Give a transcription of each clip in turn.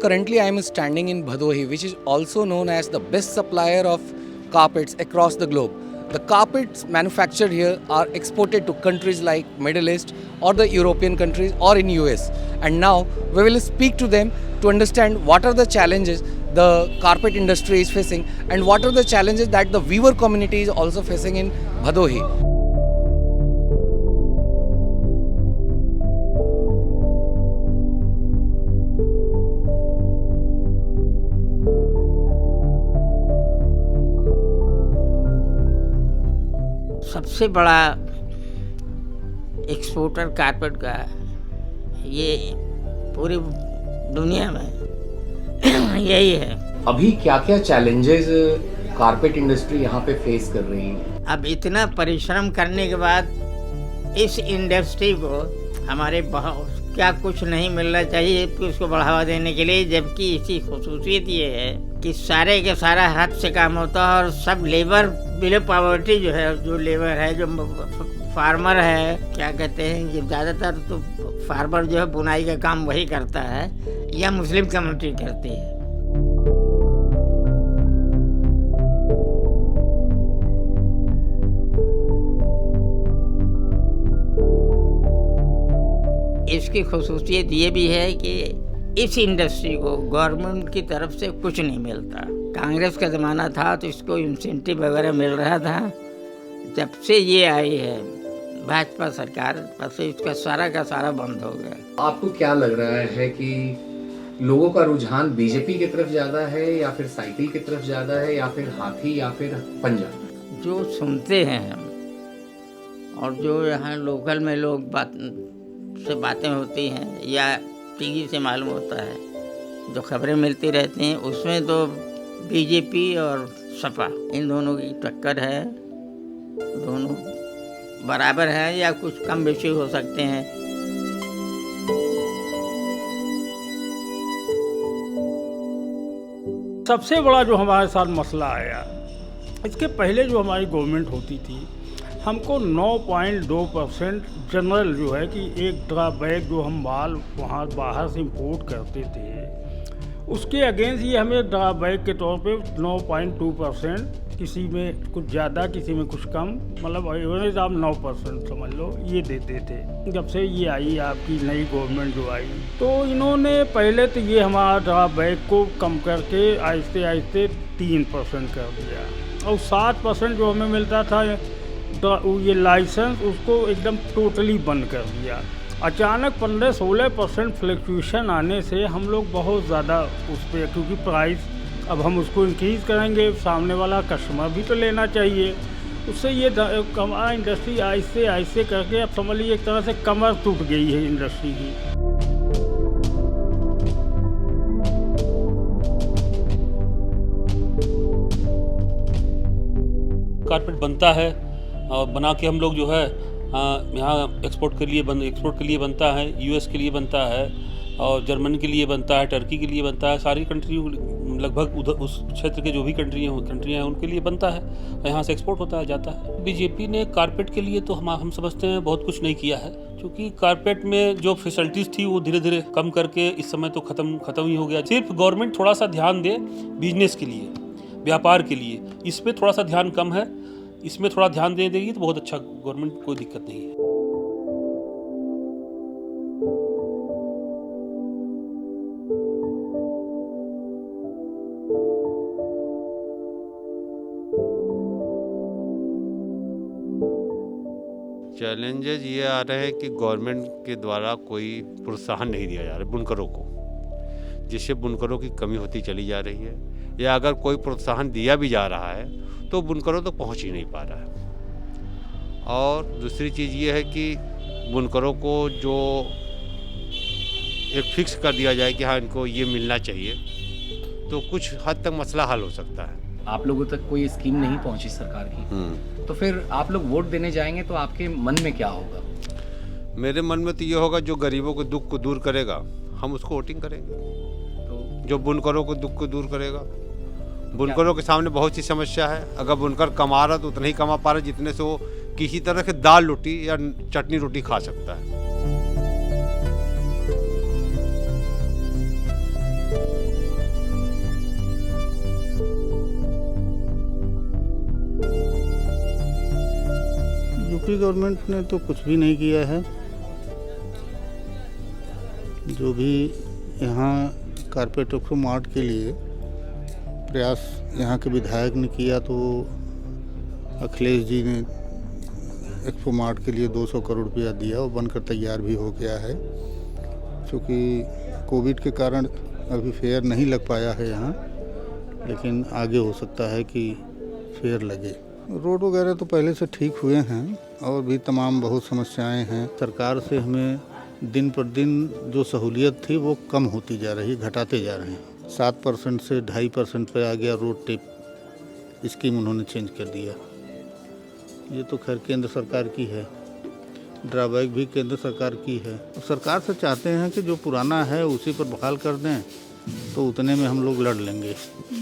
currently I am standing in Bhadohi, which is also known as the best supplier of carpets across the globe. The carpets manufactured here are exported to countries like Middle East or the European countries or in US. And now we will speak to them to understand what are the challenges the carpet industry is facing and what are the challenges that the weaver community is also facing in Bhadohi. सबसे बड़ा exporter carpet का ये पूरी दुनिया में यही है। अभी क्या क्या चैलेंजेस कारपेट इंडस्ट्री यहाँ पे फेस कर रही है? अब इतना परिश्रम करने के बाद इस इंडस्ट्री को हमारे क्या कुछ नहीं मिलना चाहिए कि उसको बढ़ावा देने के लिए, जबकि इसकी खुसूसियत ये है कि सारे के सारा हाथ से काम होता है और सब लेबर बिलो पॉवर्टी जो है, जो लेबर है, जो फार्मर है, क्या कहते हैं कि ज़्यादातर तो फार्मर जो है बुनाई का काम वही करता है या मुस्लिम कम्युनिटी करती है। इसकी खुसूसियत ये भी है कि इस इंडस्ट्री को गवर्नमेंट की तरफ से कुछ नहीं मिलता। कांग्रेस का ज़माना था तो इसको इंसेंटिव वगैरह मिल रहा था। जब से ये आई है भाजपा सरकार, तब से इसका सारा का सारा बंद हो गया। आपको क्या लग रहा है कि लोगों का रुझान बीजेपी की तरफ ज़्यादा है या फिर साइकिल की तरफ ज़्यादा है या फिर हाथी या फिर पंजा? जो सुनते हैं हम और जो यहाँ लोकल में लोग बातें होती हैं या टीवी से मालूम होता है, जो खबरें मिलती रहती हैं, उसमें तो बीजेपी और सपा इन दोनों की टक्कर है। दोनों बराबर है या कुछ कम बेशी हो सकते हैं। सबसे बड़ा जो हमारे साथ मसला आया, इसके पहले जो हमारी गवर्नमेंट होती थी, हमको 9.2% जनरल जो है कि एक ड्रॉबैक जो हम माल वहाँ बाहर से इंपोर्ट करते थे, उसके अगेंस्ट ये हमें ड्रॉबैक के तौर पे 9.2%, किसी में कुछ ज़्यादा किसी में कुछ कम, मतलब एवरेज आप 9% समझ लो ये देते थे। जब से ये आई आपकी नई गवर्नमेंट जो आई, तो इन्होंने पहले तो ये हमारा ड्रॉबैक को कम करके आहिस्ते आहिस्ते 3% कर दिया और 7% जो हमें मिलता था ये लाइसेंस, उसको एकदम टोटली बंद कर दिया। अचानक 15-16% फ्लक्चुएशन आने से हम लोग बहुत ज़्यादा उस पर, क्योंकि प्राइस अब हम उसको इंक्रीज़ करेंगे, सामने वाला कस्टमर भी तो लेना चाहिए, उससे ये हमारा इंडस्ट्री आहिस्ते आहिस्ते करके अब समझ लीजिए एक तरह से कमर टूट गई है इंडस्ट्री की। कारपेट बनता है और बना के हम लोग जो है यहाँ एक्सपोर्ट के लिए बनता है, यूएस के लिए बनता है और जर्मनी के लिए बनता है, टर्की के लिए बनता है, सारी कंट्री लगभग उधर उस क्षेत्र के जो भी कंट्रियाँ हैं उनके लिए बनता है, यहाँ से एक्सपोर्ट होता है, जाता है। बीजेपी ने कारपेट के लिए तो हम समझते हैं बहुत कुछ नहीं किया है, क्योंकि कारपेट में जो फैसिलिटीज़ थी वो धीरे धीरे कम करके इस समय तो ख़त्म ही हो गया। सिर्फ गवर्नमेंट थोड़ा सा ध्यान दे बिजनेस के लिए, व्यापार के लिए, इस पर थोड़ा सा ध्यान कम है, इसमें थोड़ा ध्यान दे देगी तो बहुत अच्छा, गवर्नमेंट कोई दिक्कत नहीं है। चैलेंजेस ये आ रहे हैं कि गवर्नमेंट के द्वारा कोई प्रोत्साहन नहीं दिया जा रहा है बुनकरों को, जिससे बुनकरों की कमी होती चली जा रही है, या अगर कोई प्रोत्साहन दिया भी जा रहा है तो बुनकरों तक पहुंच ही नहीं पा रहा है। और दूसरी चीज़ ये है कि बुनकरों को जो एक फिक्स कर दिया जाए कि हाँ इनको ये मिलना चाहिए, तो कुछ हद तक मसला हल हो सकता है। आप लोगों तक कोई स्कीम नहीं पहुंची सरकार की, तो फिर आप लोग वोट देने जाएंगे तो आपके मन में क्या होगा? मेरे मन में तो ये होगा, जो गरीबों के दुख को दूर करेगा हम उसको वोटिंग करेंगे। तो जो बुनकरों को दुख को दूर करेगा, बुनकरों के सामने बहुत सी समस्या है, अगर बुनकर कमा रहा तो उतना ही कमा पा रहा जितने से वो किसी तरह से दाल रोटी या चटनी रोटी खा सकता है। यूपी गवर्नमेंट ने तो कुछ भी नहीं किया है। जो भी यहाँ कारपेट एक्सपो मार्ट के लिए प्रयास यहाँ के विधायक ने किया, तो अखिलेश जी ने एक्सपो मार्ट के लिए 200 करोड़ रुपया दिया, वो बनकर तैयार भी हो गया है। क्योंकि कोविड के कारण अभी फेयर नहीं लग पाया है यहाँ, लेकिन आगे हो सकता है कि फेयर लगे। रोड वगैरह तो पहले से ठीक हुए हैं, और भी तमाम बहुत समस्याएं हैं। सरकार से हमें दिन पर दिन जो सहूलियत थी वो कम होती जा रही, घटाते जा रहे हैं। 7% से 2.5% पे आ गया रोड टिप स्कीम, उन्होंने चेंज कर दिया। ये तो खैर केंद्र सरकार की है, ड्राबैक भी केंद्र सरकार की है। सरकार से चाहते हैं कि जो पुराना है उसी पर बहाल कर दें, तो उतने में हम लोग लड़ लेंगे।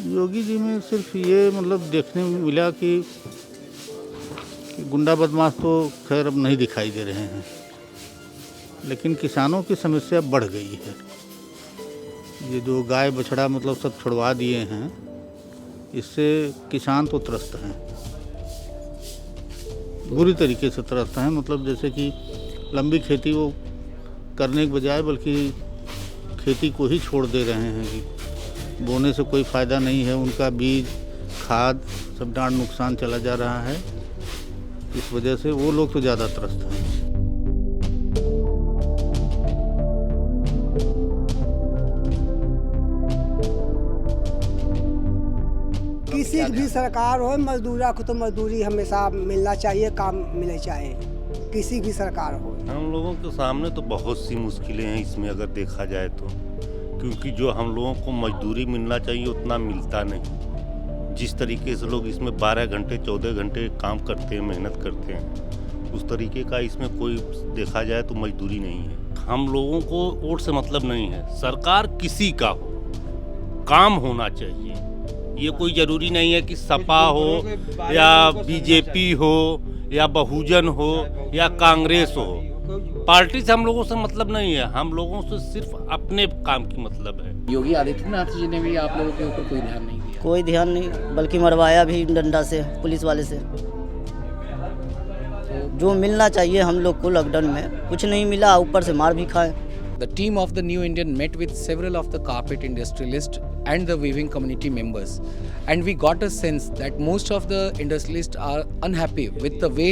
योगी जी में सिर्फ ये मतलब देखने में मिला कि गुंडा बदमाश तो खैर अब नहीं दिखाई दे रहे हैं, लेकिन किसानों की समस्या बढ़ गई है। ये जो गाय बछड़ा मतलब सब छुड़वा दिए हैं, इससे किसान तो त्रस्त हैं, बुरी तरीके से त्रस्त हैं। मतलब जैसे कि लंबी खेती वो करने के बजाय बल्कि खेती को ही छोड़ दे रहे हैं कि बोने से कोई फ़ायदा नहीं है। उनका बीज खाद सब डांड नुकसान चला जा रहा है, इस वजह से वो लोग तो ज़्यादा त्रस्त हैं। किसी भी सरकार हो, मजदूरा को तो मजदूरी हमेशा मिलना चाहिए, काम मिलना चाहिए, किसी भी सरकार हो। हम लोगों के सामने तो बहुत सी मुश्किलें हैं इसमें अगर देखा जाए तो, क्योंकि जो हम लोगों को मजदूरी मिलना चाहिए उतना मिलता नहीं। जिस तरीके से लोग इसमें 12 घंटे 14 घंटे काम करते हैं, मेहनत करते हैं, उस तरीके का इसमें कोई देखा जाए तो मजदूरी नहीं है। हम लोगों को वोट से मतलब नहीं है, सरकार किसी का हो, काम होना चाहिए। ये कोई ज़रूरी नहीं है कि सपा हो या बीजेपी हो या बहुजन हो या कांग्रेस हो। पार्टी से हम लोगों से मतलब नहीं है, हम लोगों से सिर्फ अपने काम की मतलब है। योगी आदित्यनाथ जी ने भी आप लोगों के ऊपर कोई ध्यान नहीं दिया? कोई ध्यान नहीं, बल्कि मरवाया भी डंडा से, पुलिस वाले से। जो मिलना चाहिए हम लोग को लॉकडाउन में कुछ नहीं मिला, ऊपर से मार भी खाए। The team of the New Indian met with several of the carpet industrialists and the weaving community members, and we got a sense that most of the industrialists are unhappy with the way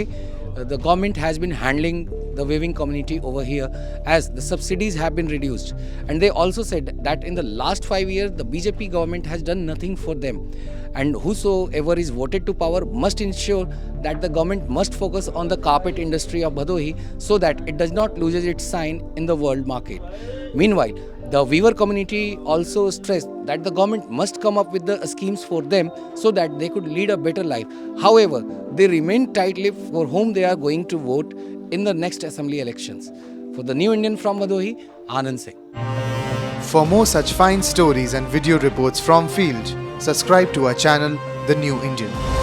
the government has been handling the weaving community over here, as the subsidies have been reduced. And they also said that in the last 5 years the BJP government has done nothing for them, and whosoever is voted to power must ensure that the government must focus on the carpet industry of Bhadohi so that it does not lose its sign in the world market. Meanwhile, the weaver community also stressed that the government must come up with the schemes for them so that they could lead a better life. However, they remain tight-lipped for whom they are going to vote in the next assembly elections. For the New Indian from Bhadohi, Anand Singh. For more such fine stories and video reports from field, subscribe to our channel, The New Indian.